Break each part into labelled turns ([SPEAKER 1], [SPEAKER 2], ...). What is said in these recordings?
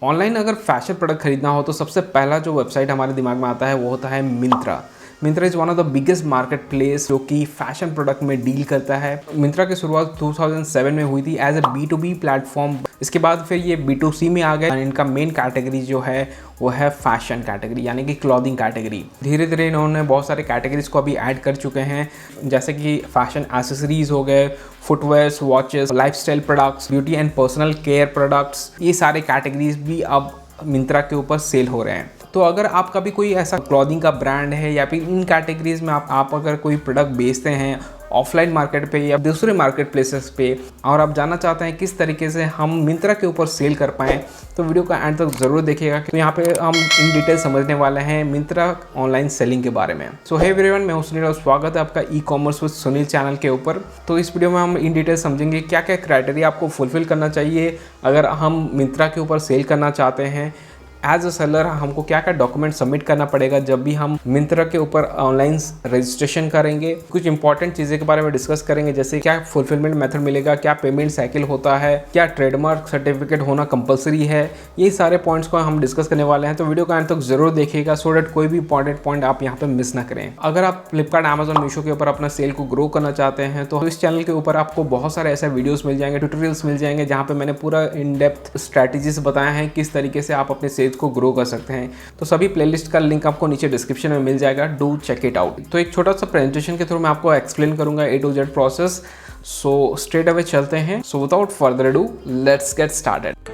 [SPEAKER 1] Online अगर fashion product खरीदना हो तो सबसे पहला जो वेबसाइट हमारे दिमाग में आता है वो होता है Myntra. Myntra is one of the biggest market place जो कि फैशन प्रोडक्ट में डील करता है। मिंत्रा की शुरुआत 2007 में हुई थी एज ए B2B प्लेटफॉर्म। इसके बाद फिर ये B2C में आ गए। इनका मेन कैटेगरी जो है वो है फैशन कैटेगरी, यानी कि क्लॉथिंग कैटेगरी। धीरे धीरे इन्होंने बहुत सारे कैटेगरीज को अभी ऐड कर चुके हैं, जैसे कि फैशन एसेसरीज हो गए, footwears, watches, lifestyle products, beauty and personal care products. ये सारे कैटेगरीज भी अब मिंत्रा के ऊपर सेल हो रहे हैं। तो अगर आपका भी कोई ऐसा क्लॉथिंग का ब्रांड है या फिर इन कैटेगरीज में आप अगर कोई प्रोडक्ट बेचते हैं ऑफलाइन मार्केट पे या दूसरे मार्केट प्लेसेस पे, और आप जानना चाहते हैं किस तरीके से हम मिंत्रा के ऊपर सेल कर पाएँ, तो वीडियो का एंड तक ज़रूर देखिएगा। तो यहाँ पे हम इन डिटेल समझने वाले हैं मिंत्रा ऑनलाइन सेलिंग के बारे में। सो हे एवरीवन, मैं हूं सुनील और स्वागत है आपका e commerce with Sunil channel के ऊपर। तो इस वीडियो में हम इन डिटेल समझेंगे क्या क्या क्राइटेरिया आपको फुलफिल करना चाहिए अगर हम मिंत्रा के ऊपर सेल करना चाहते हैं। एज अ सेलर हमको क्या क्या डॉक्यूमेंट सबमिट करना पड़ेगा जब भी हम मिंत्रा के ऊपर ऑनलाइन रजिस्ट्रेशन करेंगे। कुछ इंपॉर्टेंट चीज़ें के बारे में डिस्कस करेंगे, जैसे क्या फुलफिलमेंट मेथड मिलेगा, क्या पेमेंट साइकिल होता है, क्या ट्रेडमार्क सर्टिफिकेट होना कंपलसरी है। ये सारे पॉइंट्स को हम डिस्कस करने वाले हैं। तो वीडियो का अंत तक जरूर देखिएगा सो डेट कोई भी इंपॉर्टेंट पॉइंट आप यहाँ पे मिस ना करें। अगर आप फ्लिपकार्ट, अमेजॉन, मीशो के ऊपर अपना सेल को ग्रो करना चाहते हैं तो इस चैनल के ऊपर आपको बहुत सारे ऐसे वीडियोस मिल जाएंगे, ट्यूटोरियल्स मिल जाएंगे, जहाँ पे मैंने पूरा इन डेप्थ स्ट्रैटेजीज बताया है किस तरीके से आप अपने सेल्स को ग्रो कर सकते हैं। तो सभी प्लेलिस्ट का लिंक आपको नीचे डिस्क्रिप्शन में मिल जाएगा, डू चेक इट आउट। तो एक छोटा सा प्रेजेंटेशन के थ्रू मैं आपको एक्सप्लेन करूंगा A to Z process. So straight away चलते हैं। So without further do let's get started.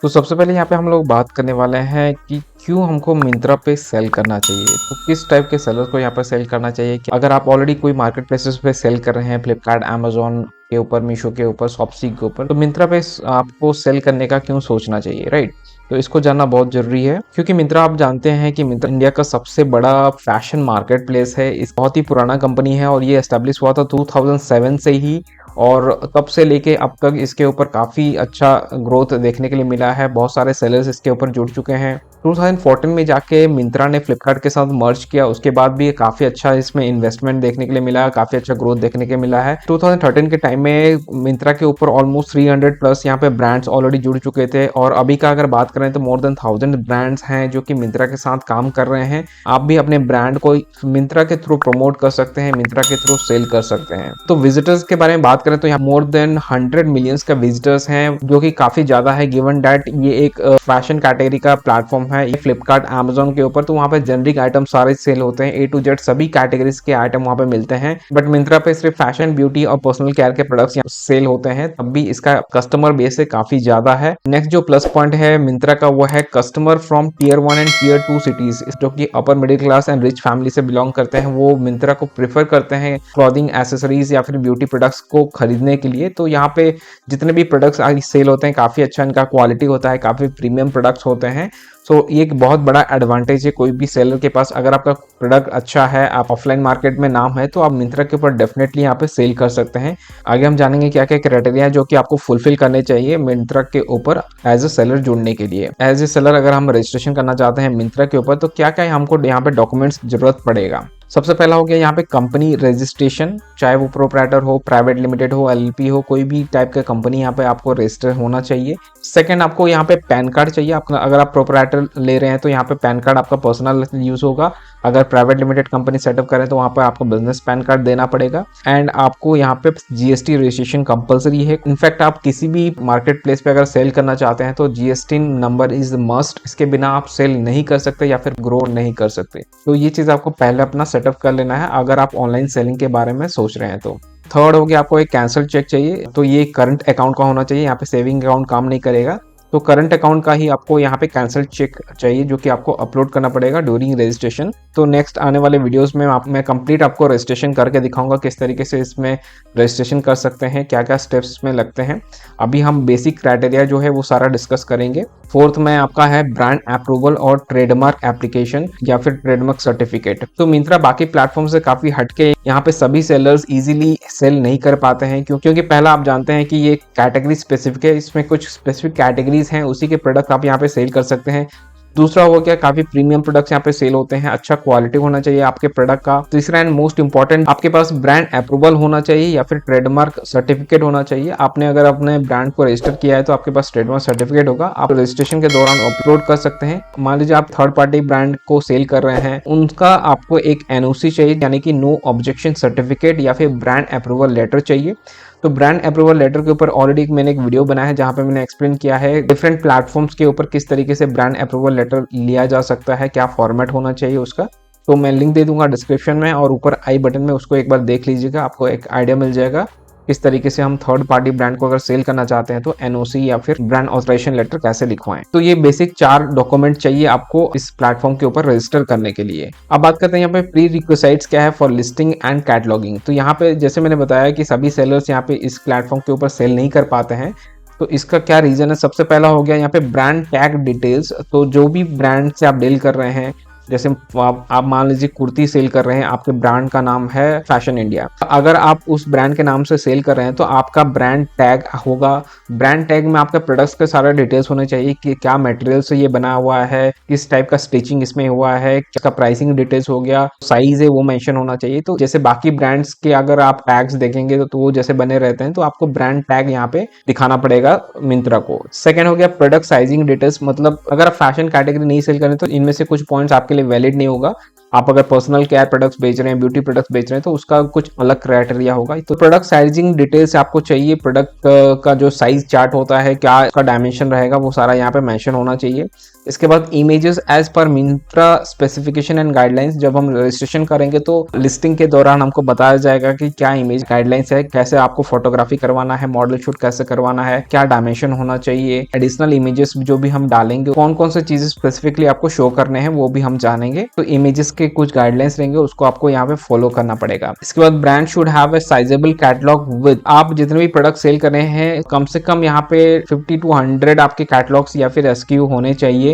[SPEAKER 1] तो सबसे पहले यहाँ पे हम लोग बात करने वाले हैं कि क्यों हमको मिंत्रा पे सेल करना चाहिए। तो किस टाइप के सेलर को यहाँ पर सेल करना चाहिए। कि अगर आप ऑलरेडी कोई मार्केट प्लेसेस पे सेल कर रहे हैं, फ्लिपकार्ट, अमेजॉन के ऊपर, मीशो के ऊपर, शॉप्सी के ऊपर, तो मिंत्रा पे आपको सेल करने का क्यों सोचना चाहिए, राइट। तो इसको जानना बहुत जरूरी है, क्योंकि मिंत्रा आप जानते हैं कि मिंत्रा इंडिया का सबसे बड़ा फैशन मार्केट प्लेस है। इस बहुत ही पुराना कंपनी है और ये एस्टेब्लिश हुआ था 2007 से ही, और तब से लेके अब तक इसके ऊपर काफ़ी अच्छा ग्रोथ देखने के लिए मिला है। बहुत सारे सेलर्स इसके ऊपर जुड़ चुके हैं। 2014 में जाके मिंत्रा ने फ्लिपकार्ट के साथ मर्ज किया, उसके बाद भी काफ़ी अच्छा इसमें इन्वेस्टमेंट देखने के लिए मिला है, काफ़ी अच्छा ग्रोथ देखने के मिला है। 2013 के टाइम में मिंत्रा के ऊपर ऑलमोस्ट 300 प्लस यहाँ पे ब्रांड्स ऑलरेडी जुड़ चुके थे, और अभी का अगर बात करें तो मोर देन 1000 ब्रांड्स हैं जो कि मिंत्रा के साथ काम कर रहे हैं। आप भी अपने ब्रांड को मिंत्रा के थ्रू प्रमोट कर सकते हैं, मिंत्रा के थ्रू सेल कर सकते हैं। तो विजिटर्स के बारे में बात करें तो यहाँ मोर देन 100 मिलियंस का विजिटर्स हैं, जो कि काफी ज्यादा है गिवन दैट ये एक फैशन कैटेगरी का प्लेटफॉर्म है। ये फ्लिपकार्ट, अमेजॉन के ऊपर तो वहाँ पे जेनरिक आइटम सारे सेल होते हैं, A to Z सभी कैटेगरीज के आइटम वहाँ पे मिलते हैं। बट मिंत्रा पे सिर्फ फैशन, ब्यूटी और पर्सनल केयर के प्रोडक्ट्स यहाँ सेल होते हैं, तब भी इसका कस्टमर बेस है काफी ज्यादा है। नेक्स्ट जो प्लस पॉइंट है मिंत्रा का वो है customer from Tier 1 and Tier 2 cities, जो कि upper middle class and rich family से बिलोंग करते हैं, वो मिंत्रा को प्रेफर करते हैं क्लॉथिंग, एसेसरीज या फिर ब्यूटी प्रोडक्ट्स को खरीदने के लिए। तो यहाँ पे जितने भी प्रोडक्ट्स सेल होते हैं काफ़ी अच्छा इनका क्वालिटी होता है, काफ़ी प्रीमियम प्रोडक्ट्स होते हैं। सो ये एक बहुत बड़ा एडवांटेज है कोई भी सेलर के पास। अगर आपका प्रोडक्ट अच्छा है, आप ऑफलाइन मार्केट में नाम है, तो आप मिंत्रा के ऊपर डेफिनेटली यहाँ पे सेल कर सकते हैं। आगे हम जानेंगे क्या क्या क्राइटेरिया है जो कि आपको फुलफिल करने चाहिए मिंत्रा के ऊपर एज ए सेलर जुड़ने के लिए। एज ए सेलर अगर हम रजिस्ट्रेशन करना चाहते हैं मिंत्रा के ऊपर तो क्या क्या हमको यहाँ पे डॉक्यूमेंट्स जरूरत पड़ेगा। सबसे पहला हो गया यहाँ पे कंपनी रजिस्ट्रेशन, चाहे वो प्रोप्राइटर हो, प्राइवेट लिमिटेड हो, LLP हो, कोई भी टाइप का कंपनी यहाँ पे आपको रजिस्टर होना चाहिए। सेकंड, आपको यहाँ पे पैन कार्ड चाहिए। आपका अगर आप प्रोप्राइटर ले रहे हैं तो यहाँ पे पैन कार्ड आपका पर्सनल यूज होगा। अगर प्राइवेट लिमिटेड कंपनी सेटअप करें तो वहाँ पे आपको बिजनेस पैन कार्ड देना पड़ेगा। एंड आपको यहाँ पे GST रजिस्ट्रेशन कंपलसरी है। इनफैक्ट आप किसी भी मार्केट प्लेस पे अगर सेल करना चाहते हैं तो GST नंबर इज मस्ट, इसके बिना आप सेल नहीं कर सकते या फिर ग्रो नहीं कर सकते। तो ये चीज़ आपको पहले अपना सेटअप कर लेना है अगर आप ऑनलाइन सेलिंग के बारे में सोच रहे हैं तो। थर्ड हो गया आपको एक कैंसल चेक चाहिए, तो ये करंट अकाउंट का होना चाहिए। यहाँ पे सेविंग अकाउंट काम नहीं करेगा, तो करंट अकाउंट का ही आपको यहाँ पे कैंसल चेक चाहिए जो कि आपको अपलोड करना पड़ेगा ड्यूरिंग रजिस्ट्रेशन। तो नेक्स्ट आने वाले वीडियोस में मैं कंप्लीट आपको रजिस्ट्रेशन करके दिखाऊंगा किस तरीके से इसमें रजिस्ट्रेशन कर सकते हैं, क्या क्या स्टेप्स इसमें लगते हैं। अभी हम बेसिक क्राइटेरिया जो है वो सारा डिस्कस करेंगे। फोर्थ में आपका है ब्रांड अप्रूवल और ट्रेडमार्क एप्लीकेशन या फिर ट्रेडमार्क सर्टिफिकेट। तो मिंत्रा बाकी प्लेटफॉर्म से काफी हटके यहाँ पे सभी सेलर्स इजीली सेल नहीं कर पाते हैं, क्योंकि पहला आप जानते हैं कि ये कैटेगरी स्पेसिफिक है, इसमें कुछ स्पेसिफिक कैटेगरीज हैं, उसी के प्रोडक्ट आप यहाँ पे सेल कर सकते हैं। दूसरा हो गया काफी प्रीमियम प्रोडक्ट्स यहाँ पे सेल होते हैं, अच्छा क्वालिटी होना चाहिए आपके प्रोडक्ट का। तीसरा एंड मोस्ट इंपॉर्टेंट, आपके पास ब्रांड अप्रूवल होना चाहिए या फिर ट्रेडमार्क सर्टिफिकेट होना चाहिए। आपने अगर अपने ब्रांड को रजिस्टर किया है तो आपके पास ट्रेडमार्क सर्टिफिकेट होगा, आप रजिस्ट्रेशन के दौरान अपलोड कर सकते हैं। मान लीजिए आप थर्ड पार्टी ब्रांड को सेल कर रहे हैं, उनका आपको एक एनओसी चाहिए, यानी कि नो ऑब्जेक्शन सर्टिफिकेट या फिर ब्रांड अप्रूवल लेटर चाहिए। तो ब्रांड अप्रूवल लेटर के ऊपर ऑलरेडी मैंने एक वीडियो बनाया है जहां पे मैंने एक्सप्लेन किया है डिफरेंट प्लेटफॉर्म्स के ऊपर किस तरीके से ब्रांड अप्रूवल लेटर लिया जा सकता है, क्या फॉर्मेट होना चाहिए उसका। तो मैं लिंक दे दूंगा डिस्क्रिप्शन में और ऊपर आई बटन में, उसको एक बार देख लीजिएगा, आपको एक आइडिया मिल जाएगा किस तरीके से हम थर्ड पार्टी ब्रांड को अगर सेल करना चाहते हैं तो एनओसी या फिर ब्रांड ऑथराइजेशन लेटर कैसे लिखवाएं। तो ये बेसिक 4 डॉक्यूमेंट चाहिए आपको इस प्लेटफॉर्म के ऊपर रजिस्टर करने के लिए। अब बात करते हैं यहाँ पे प्री रिक्विजिट्स क्या है फॉर लिस्टिंग एंड कैटलॉगिंग। तो यहाँ पे जैसे मैंने बताया कि सभी सेलर्स यहाँ पे इस प्लेटफॉर्म के ऊपर सेल नहीं कर पाते हैं, तो इसका क्या रीजन है। सबसे पहला हो गया यहाँ पे ब्रांड टैग डिटेल्स। तो जो भी ब्रांड से आप डील कर रहे हैं, जैसे आप मान लीजिए कुर्ती सेल कर रहे हैं, आपके ब्रांड का नाम है फैशन इंडिया, अगर आप उस ब्रांड के नाम से सेल कर रहे हैं तो आपका ब्रांड टैग होगा। ब्रांड टैग में आपके प्रोडक्ट्स के सारे डिटेल्स होने चाहिए कि क्या मटेरियल से ये बना हुआ है, किस टाइप का स्टिचिंग इसमें हुआ है, क्या प्राइसिंग डिटेल्स हो गया, साइज है वो मेंशन होना चाहिए। तो जैसे बाकी ब्रांड्स के अगर आप टैग्स देखेंगे तो वो जैसे बने रहते हैं, तो आपको ब्रांड टैग यहाँ पे दिखाना पड़ेगा मिंत्रा को। सेकेंड हो गया प्रोडक्ट साइजिंग डिटेल्स, मतलब अगर आप फैशन कैटेगरी नहीं सेल करें तो इनमें से कुछ पॉइंट्स आपके लिए वैलिड नहीं होगा। आप अगर पर्सनल केयर प्रोडक्ट्स बेच रहे हैं, ब्यूटी प्रोडक्ट्स बेच रहे हैं, तो उसका कुछ अलग क्राइटेरिया होगा। तो प्रोडक्ट साइजिंग डिटेल्स आपको चाहिए, प्रोडक्ट का जो साइज चार्ट होता है, क्या उसका डायमेंशन रहेगा, वो सारा यहाँ पे मेंशन होना चाहिए। इसके बाद images as per Myntra specification and guidelines. जब हम रजिस्ट्रेशन करेंगे तो लिस्टिंग के दौरान हमको बताया जाएगा कि क्या इमेज गाइडलाइंस है, कैसे आपको फोटोग्राफी करवाना है, मॉडल शूट कैसे करवाना है, क्या डायमेंशन होना चाहिए, एडिशनल इमेजेस जो भी हम डालेंगे कौन कौन से चीजें स्पेसिफिकली आपको शो करने हैं वो भी हम जानेंगे। तो इमेजेस के कुछ गाइडलाइंस रहेंगे, उसको आपको यहाँ पे फॉलो करना पड़ेगा। इसके बाद brand should have a sizeable catalogue with, आप जितने भी प्रोडक्ट सेल कर रहे हैं कम से कम यहाँ पे 50 to 100 आपके कैटलॉग्स या फिर एसक्यू होने चाहिए।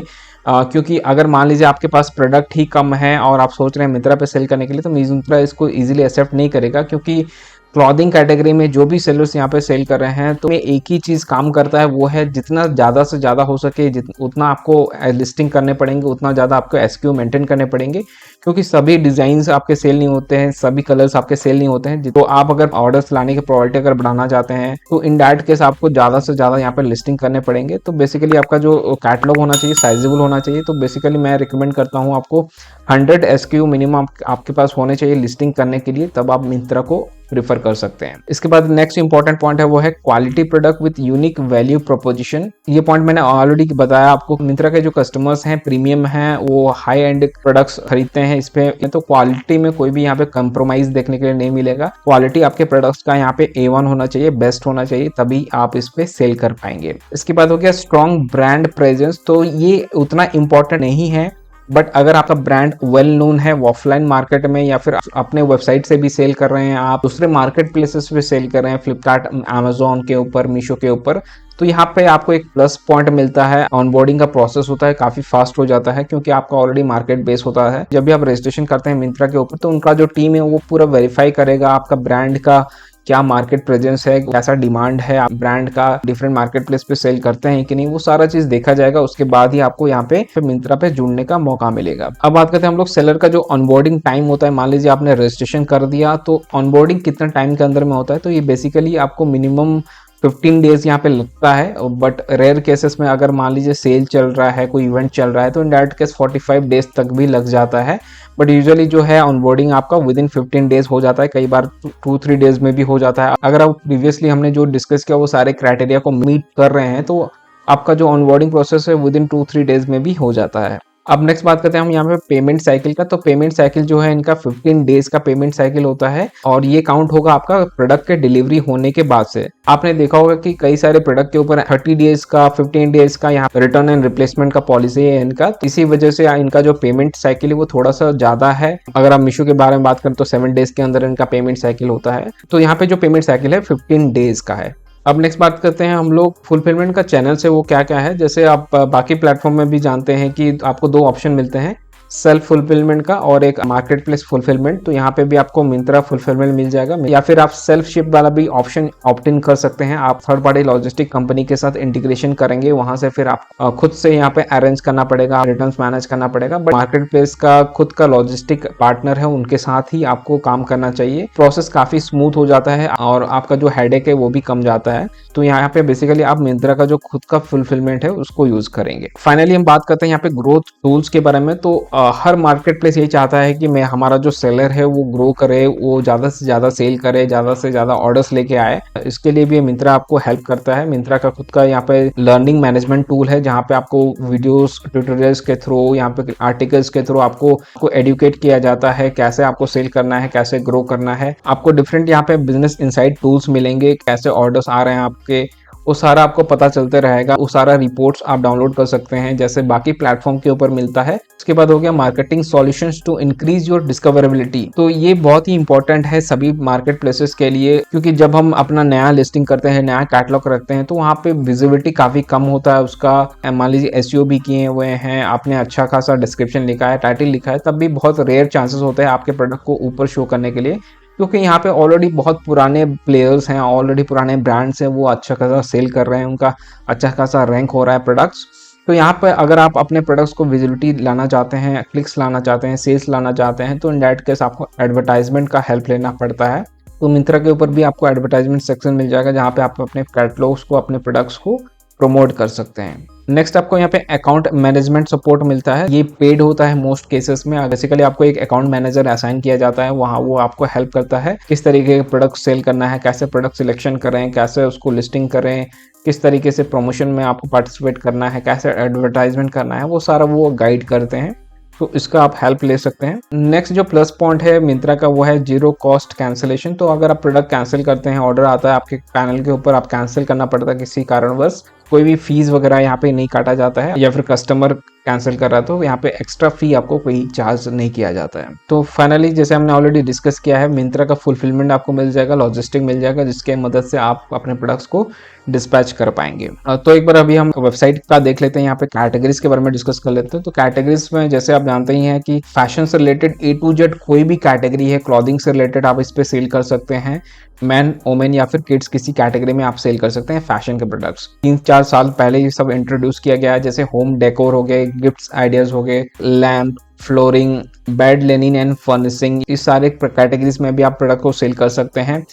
[SPEAKER 1] क्योंकि अगर मान लीजिए आपके पास प्रोडक्ट ही कम है और आप सोच रहे हैं मिंत्रा पे सेल करने के लिए, तो मिंत्रा इसको इजीली एक्सेप्ट नहीं करेगा, क्योंकि क्लॉथिंग कैटेगरी में जो भी सेलर्स यहाँ पे सेल कर रहे हैं तो एक ही चीज काम करता है, वो है जितना ज्यादा से ज्यादा हो सके उतना आपको लिस्टिंग करने पड़ेंगे, उतना ज्यादा आपको एसक्यू मेंटेन करने पड़ेंगे, क्योंकि सभी डिजाइन आपके सेल नहीं होते हैं, सभी कलर्स आपके सेल नहीं होते हैं। तो आप अगर ऑर्डर्स लाने की प्रोबेबिलिटी अगर बढ़ाना चाहते हैं तो इन डायरेक्ट केस आपको ज्यादा से ज्यादा यहाँ पे लिस्टिंग करने पड़ेंगे। तो बेसिकली आपका जो कैटलॉग होना चाहिए साइजेबल होना चाहिए। तो बेसिकली मैं रिकमेंड करता हूँ आपको 100 एसक्यू मिनिमम आपके पास होने चाहिए लिस्टिंग करने के लिए, तब आप मिंत्रा को प्रीफर कर सकते हैं। इसके बाद नेक्स्ट इंपॉर्टेंट पॉइंट है वो है quality product with unique value proposition. ये पॉइंट मैंने ऑलरेडी बताया आपको, मिंत्रा के जो कस्टमर्स हैं प्रीमियम हैं, वो हाई एंड प्रोडक्ट्स खरीदते हैं इस पे, तो क्वालिटी में कोई भी यहाँ पे कंप्रोमाइज देखने के लिए नहीं मिलेगा। क्वालिटी आपके प्रोडक्ट्स का यहाँ पे A1 होना चाहिए, बेस्ट होना चाहिए, तभी आप इस पे सेल कर पाएंगे। इसके बाद हो गया स्ट्रॉन्ग ब्रांड प्रेजेंस। तो ये उतना इंपॉर्टेंट नहीं है, बट अगर आपका ब्रांड वेल नोन है ऑफलाइन मार्केट में या फिर अपने वेबसाइट से भी सेल कर रहे हैं, आप दूसरे मार्केट प्लेसेस पे सेल कर रहे हैं, फ्लिपकार्ट, अमेजोन के ऊपर, मीशो के ऊपर, तो यहाँ पे आपको एक प्लस पॉइंट मिलता है। ऑनबोर्डिंग का प्रोसेस होता है काफी फास्ट हो जाता है, क्योंकि आपका ऑलरेडी मार्केट बेस होता है। जब भी आप रजिस्ट्रेशन करते हैं मिंत्रा के ऊपर तो उनका जो टीम है वो पूरा वेरीफाई करेगा आपका ब्रांड का क्या मार्केट प्रेजेंस है, कैसा डिमांड है, आप ब्रांड का डिफरेंट मार्केट प्लेस पे सेल करते हैं कि नहीं, वो सारा चीज देखा जाएगा। उसके बाद ही आपको यहाँ पे मिंत्रा पे जुड़ने का मौका मिलेगा। अब बात करते हैं हम लोग सेलर का जो ऑनबोर्डिंग टाइम होता है। मान लीजिए आपने रजिस्ट्रेशन कर दिया, तो ऑनबोर्डिंग कितना टाइम के अंदर में होता है, तो ये बेसिकली आपको मिनिमम 15 डेज यहाँ पे लगता है। बट रेयर केसेस में अगर मान लीजिए सेल चल रहा है, कोई इवेंट चल रहा है, तो इन डायरेक्ट केस 45 डेज तक भी लग जाता है। बट यूजुअली जो है ऑनबोर्डिंग आपका विद इन 15 डेज हो जाता है, कई बार 2-3 डेज में भी हो जाता है। अगर आप प्रीवियसली हमने जो डिस्कस किया वो सारे क्राइटेरिया को मीट कर रहे हैं तो आपका जो ऑनबोर्डिंग प्रोसेस है विद इन 2-3 डेज में भी हो जाता है। अब नेक्स्ट बात करते हैं हम यहाँ पे पेमेंट साइकिल का। तो पेमेंट साइकिल जो है इनका 15 डेज का पेमेंट साइकिल होता है, और ये काउंट होगा आपका प्रोडक्ट के डिलीवरी होने के बाद से। आपने देखा होगा कि कई सारे प्रोडक्ट के ऊपर 30 डेज का, 15 डेज का यहाँ रिटर्न एंड रिप्लेसमेंट का पॉलिसी है इनका। इसी वजह से इनका जो पेमेंट साइकिल है वो थोड़ा सा ज्यादा है। अगर आप मीशो के बारे में बात करें तो 7 डेज के अंदर इनका पेमेंट साइकिल होता है। तो यहाँ पे जो पेमेंट साइकिल है 15 डेज का है। अब नेक्स्ट बात करते हैं हम लोग फुलफिलमेंट का चैनल से वो क्या क्या है। जैसे आप बाकी प्लेटफॉर्म में भी जानते हैं कि आपको 2 ऑप्शन मिलते हैं, सेल्फ फुलफिलमेंट का और एक मार्केट प्लेस फुलफिलमेंट। तो यहाँ पे भी आपको मिंत्रा फुलफिलमेंट मिल जाएगा, या फिर आप सेल्फ शिप वाला भी ऑप्शन ऑप्ट इन कर सकते हैं। आप थर्ड पार्टी लॉजिस्टिक कंपनी के साथ इंटीग्रेशन करेंगे, वहां से फिर आप खुद से यहाँ पे अरेंज करना पड़ेगा, रिटर्न मैनेज करना पड़ेगा। बट मार्केट प्लेस का खुद का लॉजिस्टिक पार्टनर है, उनके साथ ही आपको काम करना चाहिए। प्रोसेस काफी स्मूथ हो जाता है और आपका जो हेडेक है वो भी कम जाता है। तो यहाँ पे बेसिकली आप मिंत्रा का जो खुद का फुलफिलमेंट है उसको यूज करेंगे। फाइनली हम बात करते हैं यहाँ पे ग्रोथ टूल्स के बारे में। तो हर मार्केट प्लेस यही चाहता है कि मैं हमारा जो सेलर है वो ग्रो करे, वो ज्यादा से ज्यादा सेल करे, ज्यादा से ज्यादा ऑर्डर्स लेके आए। इसके लिए भी मिंत्रा आपको हेल्प करता है। मिंत्रा का खुद का यहाँ पे लर्निंग मैनेजमेंट टूल है, जहाँ पे आपको वीडियोस ट्यूटोरियल्स के थ्रू, यहाँ पे आर्टिकल्स के थ्रू आपको एडुकेट किया जाता है, कैसे आपको सेल करना है, कैसे ग्रो करना है। आपको डिफरेंट यहाँ पे बिजनेस इनसाइट टूल्स मिलेंगे, कैसे ऑर्डर्स आ रहे हैं आपके, वो सारा आपको पता चलते रहेगा। वो सारा रिपोर्ट्स आप डाउनलोड कर सकते हैं जैसे बाकी प्लेटफॉर्म के ऊपर मिलता है। उसके बाद हो गया marketing solutions to increase your discoverability. तो ये बहुत ही इंपॉर्टेंट है सभी मार्केट प्लेसेस के लिए, क्योंकि जब हम अपना नया लिस्टिंग करते हैं, नया कैटलॉग रखते हैं, तो वहाँ पे विजिबिलिटी काफी कम होता है उसका। मान लीजिए एसईओ भी किए हुए हैं, आपने अच्छा खासा डिस्क्रिप्शन लिखा है, टाइटल लिखा है, तब भी बहुत रेयर चांसेस होते हैं आपके प्रोडक्ट को ऊपर शो करने के लिए, क्योंकि यहाँ पे ऑलरेडी बहुत पुराने प्लेयर्स हैं, ऑलरेडी पुराने ब्रांड्स हैं, वो अच्छा खासा सेल कर रहे हैं, उनका अच्छा खासा रैंक हो रहा है प्रोडक्ट्स। तो यहाँ पे अगर आप अपने प्रोडक्ट्स को विजिबिलिटी लाना चाहते हैं, क्लिक्स लाना चाहते हैं, सेल्स लाना चाहते हैं, तो इन दैट केस आपको एडवर्टाइजमेंट का हेल्प लेना पड़ता है। तो मिंत्रा के ऊपर भी आपको एडवर्टाइजमेंट सेक्शन मिल जाएगा, जहाँ पे आप अपने कैटलॉग्स को, अपने प्रोडक्ट्स को प्रमोट कर सकते हैं। नेक्स्ट आपको यहाँ पे अकाउंट मैनेजमेंट सपोर्ट मिलता है, ये पेड होता है मोस्ट केसेस में। बेसिकली आपको एक अकाउंट मैनेजर असाइन किया जाता है, वहाँ वो आपको हेल्प करता है किस तरीके के प्रोडक्ट सेल करना है, कैसे प्रोडक्ट सिलेक्शन करें, कैसे उसको लिस्टिंग करें, किस तरीके से प्रमोशन में आपको पार्टिसिपेट करना है, कैसे एडवर्टाइजमेंट करना है, वो सारा वो गाइड करते हैं। तो इसका आप हेल्प ले सकते हैं। नेक्स्ट जो प्लस पॉइंट है मिंत्रा का वो है जीरो कॉस्ट कैंसिलेशन। तो अगर आप प्रोडक्ट कैंसिल करते हैं, ऑर्डर आता है आपके पैनल के ऊपर, आप कैंसिल करना पड़ता है किसी कारणवश, कोई भी फीस वगैरह यहाँ पे नहीं काटा जाता है, या फिर कस्टमर कैंसिल कर रहा है तो यहाँ पे एक्स्ट्रा फी आपको कोई चार्ज नहीं किया जाता है। तो फाइनली जैसे हमने ऑलरेडी डिस्कस किया है, मिंत्रा का फुलफिलमेंट आपको मिल जाएगा, लॉजिस्टिक मिल जाएगा, जिसके मदद से आप अपने प्रोडक्ट्स को डिस्पैच कर पाएंगे। तो एक बार अभी हम वेबसाइट का देख लेते हैं, यहाँ पे कैटेगरीज के बारे में डिस्कस कर लेते हैं। तो कैटेगरीज में जैसे आप जानते ही हैं कि फैशन से रिलेटेड ए टू जेड कोई भी कैटेगरी है, क्लॉथिंग से रिलेटेड आप इस पे सेल कर सकते हैं। मैन, वोमेन या फिर किड्स किसी कैटेगरी में आप सेल कर सकते हैं फैशन के प्रोडक्ट्स। 3-4 साल पहले ये सब इंट्रोड्यूस किया गया है, जैसे होम डेकोर हो गए, गिफ्ट्स आइडियाज हो गए, lamp, flooring, bed linen and furnishing, इस सारे कैटेगरीज में भी आप प्रोडक्ट को सेल कर सकते हैं।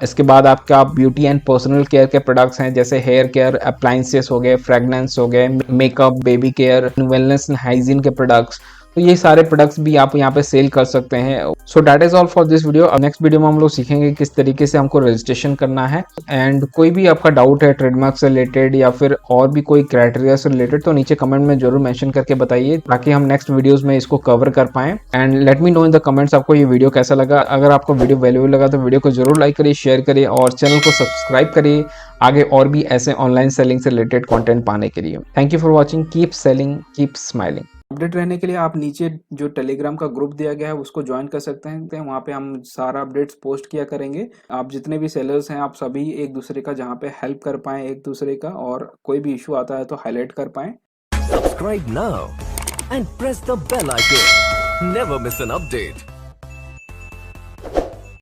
[SPEAKER 1] इसके बाद आपका ब्यूटी एंड पर्सनल केयर के प्रोडक्ट्स हैं, जैसे हेयर केयर, अप्लायंसेस हो गए, फ्रेगनेंस हो गए, makeup, baby care, wellness and hygiene के प्रोडक्ट्स। तो ये सारे प्रोडक्ट्स भी आप यहाँ पे सेल कर सकते हैं। So that is all for this video. Next video में हम लोग सीखेंगे किस तरीके से हमको रजिस्ट्रेशन करना है। एंड कोई भी आपका डाउट है ट्रेडमार्क से रिलेटेड या फिर और भी कोई क्राइटेरिया से रिलेटेड, तो नीचे कमेंट में जरूर मेंशन करके बताइए, ताकि हम नेक्स्ट वीडियोस में इसको कवर कर पाएं। And let me know in the comments आपको ये वीडियो कैसा लगा। अगर आपको वीडियो वैल्यूएबल लगा तो वीडियो को जरूर लाइक करिए, शेयर करिए और चैनल को सब्सक्राइब करिए आगे और भी ऐसे ऑनलाइन सेलिंग से रिलेटेड कंटेंट पाने के लिए। Thank you for watching. Keep selling, keep smiling. Update रहने के लिए आप नीचे जो टेलीग्राम का ग्रुप दिया गया है उसको ज्वाइन कर सकते हैं। वहाँ पे हम सारा अपडेट्स पोस्ट किया करेंगे। आप जितने भी सेलर्स हैं आप सभी एक दूसरे का जहाँ पे हेल्प कर पाएं एक दूसरे का, और कोई भी इशू आता है तो हाईलाइट कर पाएं।
[SPEAKER 2] Subscribe now and press the bell icon. Never miss an update.